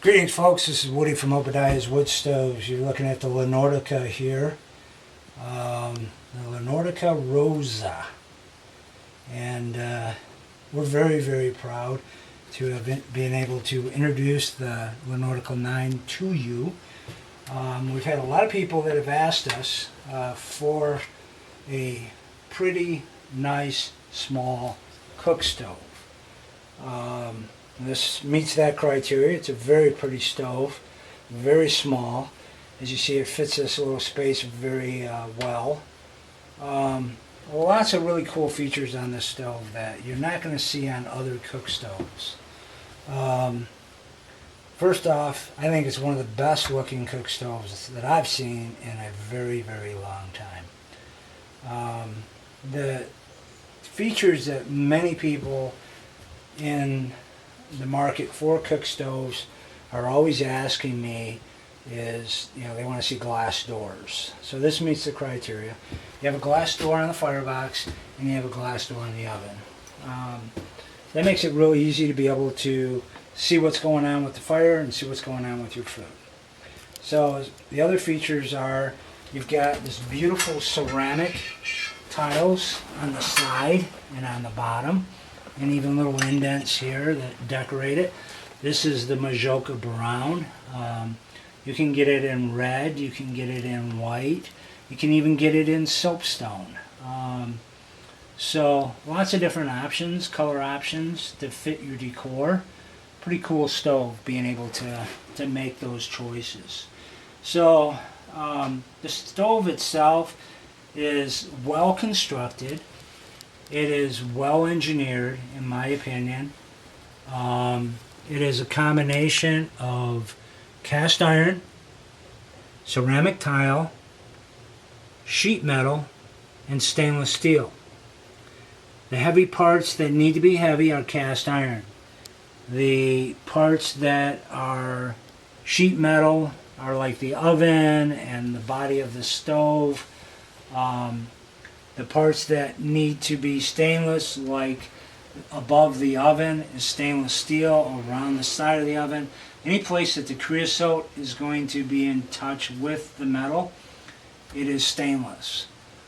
Greetings, folks. This is Woody from Obadiah's Wood Stoves. You're looking at the Nordica here, the Nordica Rosa, and we're very, very proud to have been able to introduce the Nordica 9 to you. We've had a lot of people that have asked us for a pretty nice small cook stove. This meets that criteria. It's a very pretty stove, very small. As you see, it fits this little space very well. Lots of really cool features on this stove that you're not going to see on other cook stoves. First off, I think it's one of the best looking cook stoves that I've seen in a very, very long time. The features that many people in the market for cook stoves are always asking me is, they want to see glass doors. So this meets the criteria. You have a glass door on the firebox and you have a glass door in the oven. That makes it really easy to be able to see what's going on with the fire and see what's going on with your food. So the other features are, you've got this beautiful ceramic tiles on the side and on the bottom, and even little indents here that decorate it. This is the Maiolica brown. You can get it in red, you can get it in white, you can even get it in soapstone. So lots of different options, color options to fit your decor. Pretty cool stove being able to make those choices. So the stove itself is well constructed. It is well engineered, in my opinion. It is a combination of cast iron, ceramic tile, sheet metal, and stainless steel. The heavy parts that need to be heavy are cast iron. The parts that are sheet metal are like the oven and the body of the stove. The parts that need to be stainless, like above the oven, is stainless steel. Around the side of the oven, any place that the creosote is going to be in touch with the metal, it is stainless.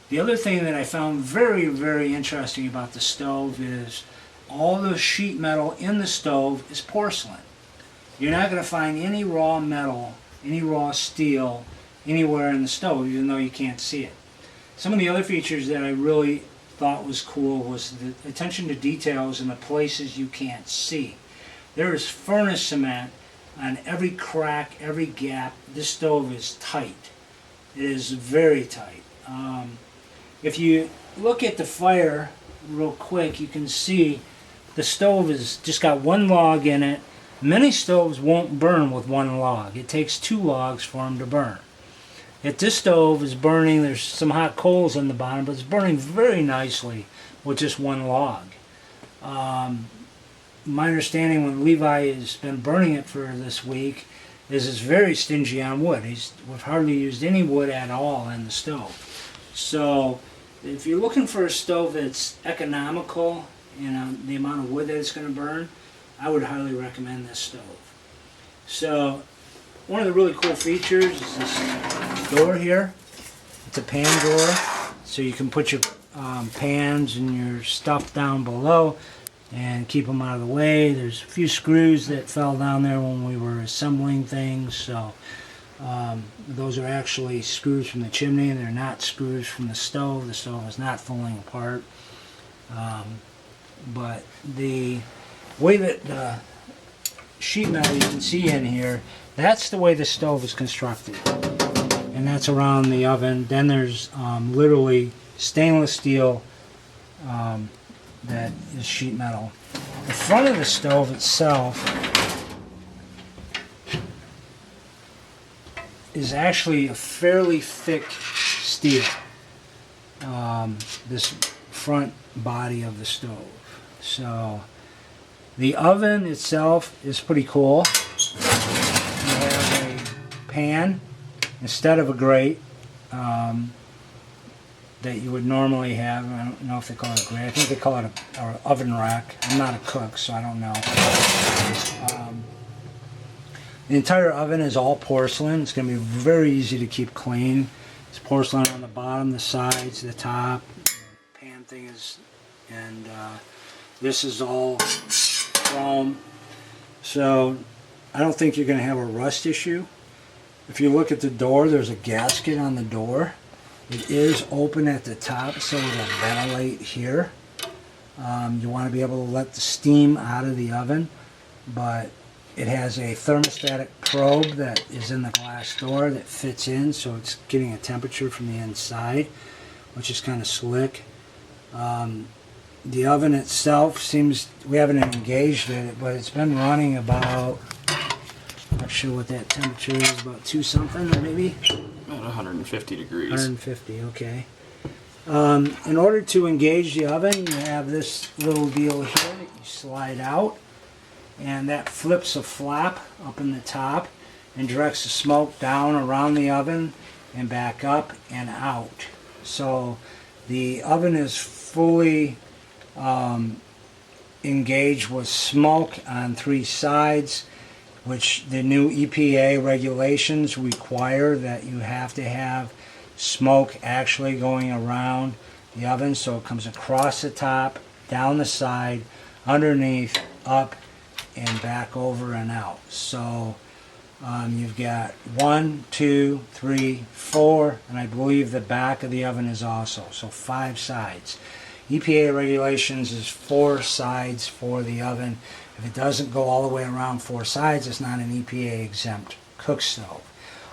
The other thing that I found very, very interesting about the stove is all the sheet metal in the stove is porcelain. You're not going to find any raw metal, any raw steel anywhere in the stove, even though you can't see it. Some of the other features that I really thought was cool was the attention to details in the places you can't see. There is furnace cement on every crack, every gap. This stove is tight. It is very tight. If you look at the fire real quick, you can see the stove has just got one log in it. Many stoves won't burn with one log. It takes two logs for them to burn. If this stove is burning, there's some hot coals on the bottom, but it's burning very nicely with just one log. My understanding when Levi has been burning it for this week is it's very stingy on wood. We've hardly used any wood at all in the stove. So if you're looking for a stove that's economical in the amount of wood that it's going to burn, I would highly recommend this stove. So one of the really cool features is this door here. It's a pan door, so you can put your pans and your stuff down below and keep them out of the way. There's a few screws that fell down there when we were assembling things, so those are actually screws from the chimney. They're not screws from the stove. The stove is not falling apart. But the way that the sheet metal you can see in here, that's the way the stove is constructed, and that's around the oven. Then there's literally stainless steel that is sheet metal. The front of the stove itself is actually a fairly thick steel, this front body of the stove. So the oven itself is pretty cool. You have a pan instead of a grate that you would normally have. I don't know if they call it a grate. I think they call it an oven rack. I'm not a cook, so I don't know. The entire oven is all porcelain. It's going to be very easy to keep clean. It's porcelain on the bottom, the sides, the top. The pan thing is, and this is all chrome. So I don't think you're going to have a rust issue. If you look at the door, there's a gasket on the door. It is open at the top, so it'll ventilate here. You want to be able to let the steam out of the oven, but it has a thermostatic probe that is in the glass door that fits in, so it's getting a temperature from the inside, which is kind of slick. The oven itself seems, we haven't engaged it, but it's been running about, not sure what that temperature is, about 2 something maybe? About 150 degrees. 150, okay. In order to engage the oven, you have this little deal here that you slide out, and that flips a flap up in the top and directs the smoke down around the oven and back up and out. So the oven is fully engaged with smoke on 3 sides, which the new EPA regulations require that you have to have smoke actually going around the oven, so it comes across the top, down the side, underneath, up, and back over and out. So you've got 1, 2, 3, 4, and I believe the back of the oven is also, so 5 sides. EPA regulations is 4 sides for the oven. If it doesn't go all the way around 4 sides, it's not an EPA exempt cook stove.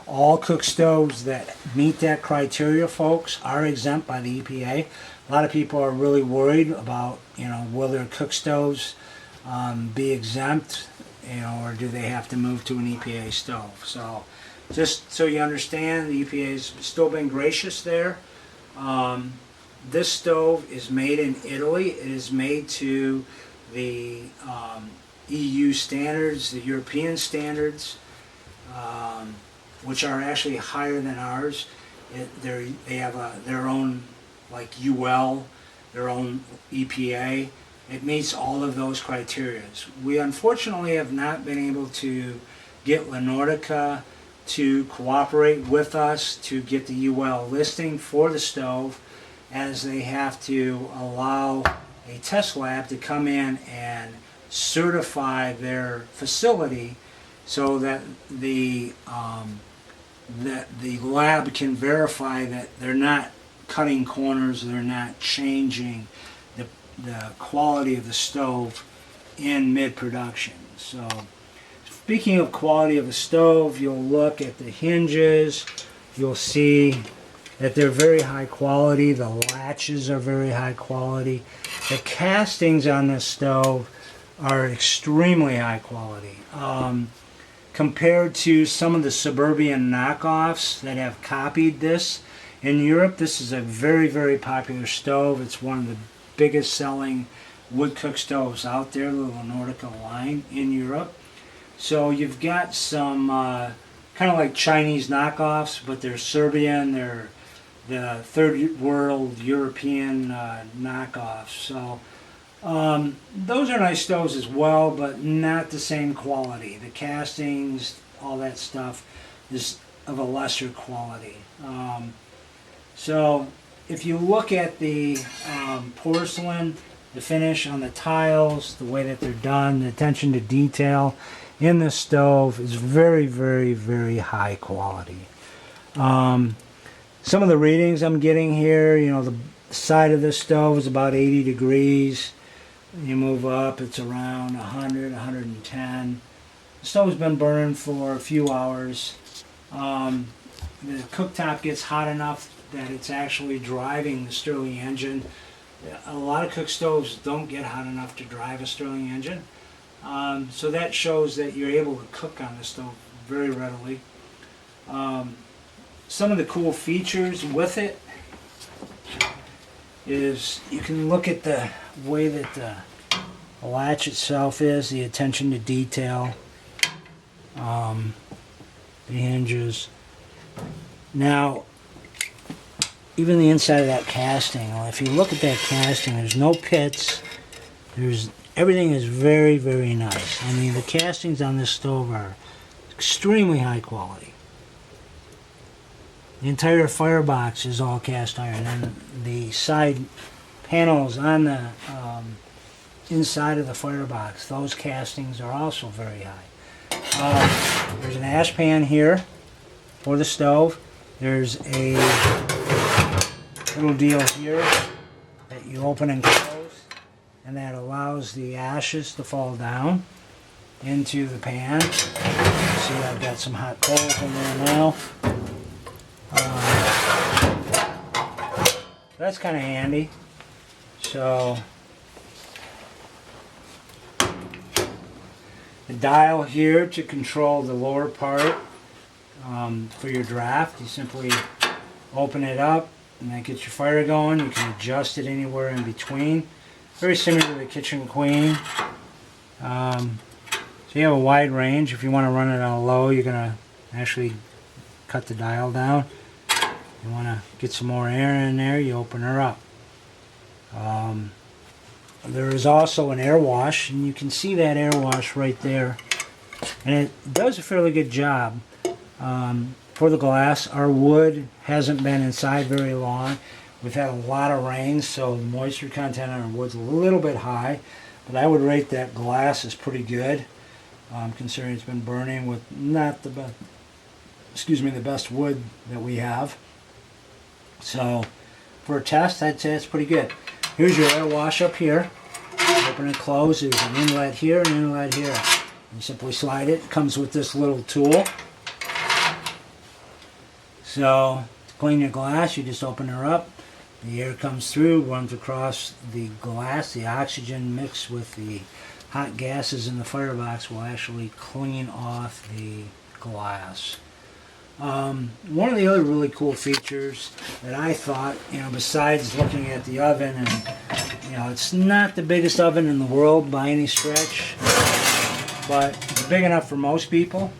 All cook stoves that meet that criteria, folks, are exempt by the EPA. A lot of people are really worried about, will their cook stoves be exempt, or do they have to move to an EPA stove? So, just so you understand, the EPA's still been gracious there. This stove is made in Italy. It is made to the EU standards, the European standards, which are actually higher than ours. They have their own, like UL, their own EPA. It meets all of those criteria. We unfortunately have not been able to get Nordica to cooperate with us to get the UL listing for the stove, as they have to allow a test lab to come in and certify their facility so that the lab can verify that they're not cutting corners, they're not changing the quality of the stove in mid-production. So, speaking of quality of a stove, you'll look at the hinges, you'll see that they're very high quality, the latches are very high quality, the castings on this stove are extremely high quality. Compared to some of the suburban knockoffs that have copied this, in Europe this is a very, very popular stove. It's one of the biggest selling wood cook stoves out there, the Nordica line in Europe. So you've got some kind of like Chinese knockoffs, but they're Serbian, they're the third world European knockoffs. So those are nice stoves as well, but not the same quality. The castings, all that stuff is of a lesser quality. So if you look at the porcelain, the finish on the tiles, the way that they're done, the attention to detail in the stove is very, very, very high quality. Some of the readings I'm getting here, the side of the stove is about 80 degrees. You move up, it's around 100, 110. The stove's been burning for a few hours. The cooktop gets hot enough that it's actually driving the Stirling engine. A lot of cook stoves don't get hot enough to drive a Stirling engine. So that shows that you're able to cook on the stove very readily. Some of the cool features with it is you can look at the way that the latch itself is, the attention to detail, the hinges. Now, even the inside of that casting, if you look at that casting, there's no pits, everything is very, very nice. I mean, the castings on this stove are extremely high quality. The entire firebox is all cast iron, and the side panels on the inside of the firebox, those castings are also very high. There's an ash pan here for the stove. There's a little deal here that you open and close, and that allows the ashes to fall down into the pan. See, I've got some hot coals in there now. That's kind of handy. So the dial here to control the lower part for your draft, you simply open it up and that gets your fire going. You can adjust it anywhere in between. Very similar to the Kitchen Queen. So you have a wide range. If you want to run it on low, you're going to actually cut the dial down. You want to get some more air in there, you open her up. There is also an air wash, and you can see that air wash right there. And it does a fairly good job for the glass. Our wood hasn't been inside very long. We've had a lot of rain, so the moisture content on our wood's a little bit high. But I would rate that glass as pretty good, considering it's been burning with not the best, the best wood that we have. So for a test, I'd say it's pretty good. Here's your air wash up here. Open and close. There's an inlet here and an inlet here. You simply slide it. It comes with this little tool. So to clean your glass, you just open her up. The air comes through, runs across the glass. The oxygen mixed with the hot gases in the firebox will actually clean off the glass. One of the other really cool features that I thought, besides looking at the oven, and it's not the biggest oven in the world by any stretch, but it's big enough for most people.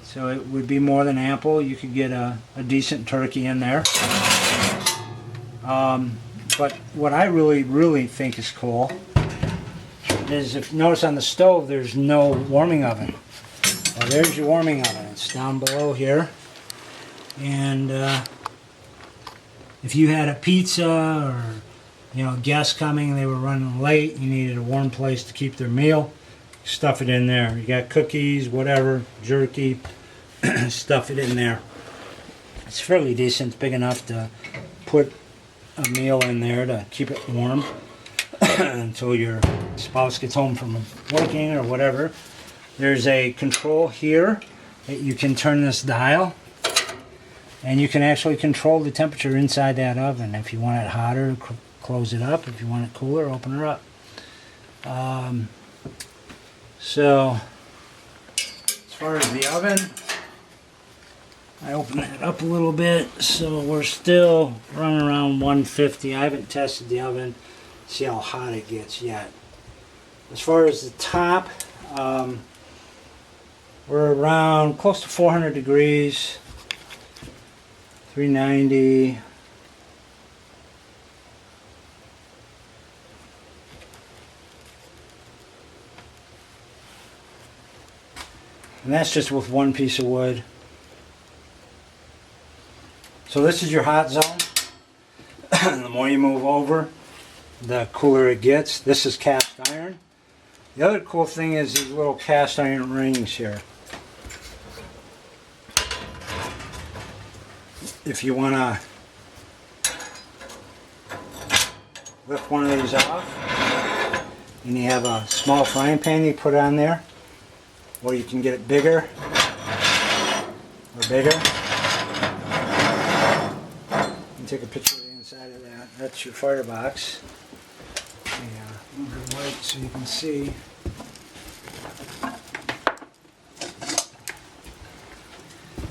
So it would be more than ample. You could get a decent turkey in there. But what I really think is cool is, if you notice on the stove, there's no warming oven. Well, there's your warming oven. It's down below here. And if you had a pizza or guests coming, they were running late, you needed a warm place to keep their meal, stuff it in there. You got cookies, whatever, jerky, stuff it in there. It's fairly decent. It's big enough to put a meal in there to keep it warm until your spouse gets home from working or whatever. There's a control here that you can turn this dial, and you can actually control the temperature inside that oven. If you want it hotter, close it up. If you want it cooler, open her up. So as far as the oven, I open that up a little bit, so we're still running around 150. I haven't tested the oven, see how hot it gets yet. As far as the top, we're around close to 400 degrees, 390. And that's just with one piece of wood. So this is your hot zone. The more you move over, the cooler it gets. This is cast iron. The other cool thing is these little cast iron rings here. If you want to lift one of these off, and you have a small frying pan you put on there, or you can get it bigger or bigger. You can take a picture of the inside of that. That's your firebox. Move the light so you can see.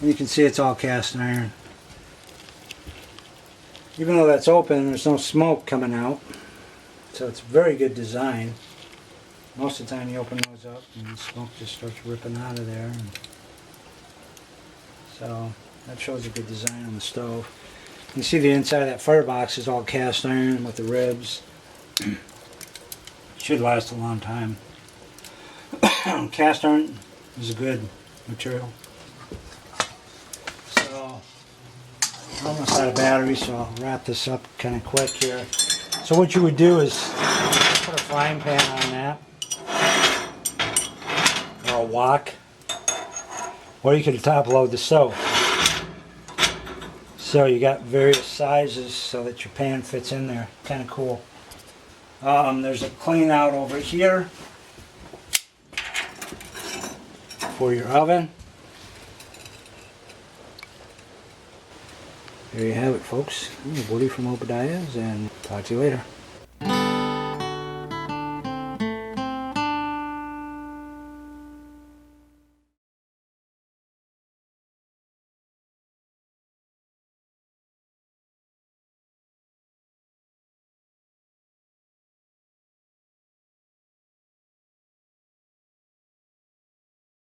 And you can see it's all cast iron. Even though that's open, there's no smoke coming out. So it's a very good design. Most of the time you open those up and the smoke just starts ripping out of there. And so that shows a good design on the stove. You can see the inside of that firebox is all cast iron with the ribs. Should last a long time. cast iron is a good material. So, I'm almost out of battery, so I'll wrap this up kind of quick here. So what you would do is put a frying pan on that, or a wok, or you could top load the stove. So you got various sizes so that your pan fits in there. Kind of cool. There's a clean out over here for your oven. There you have it, folks. I'm Woody from Obadiah's, and talk to you later.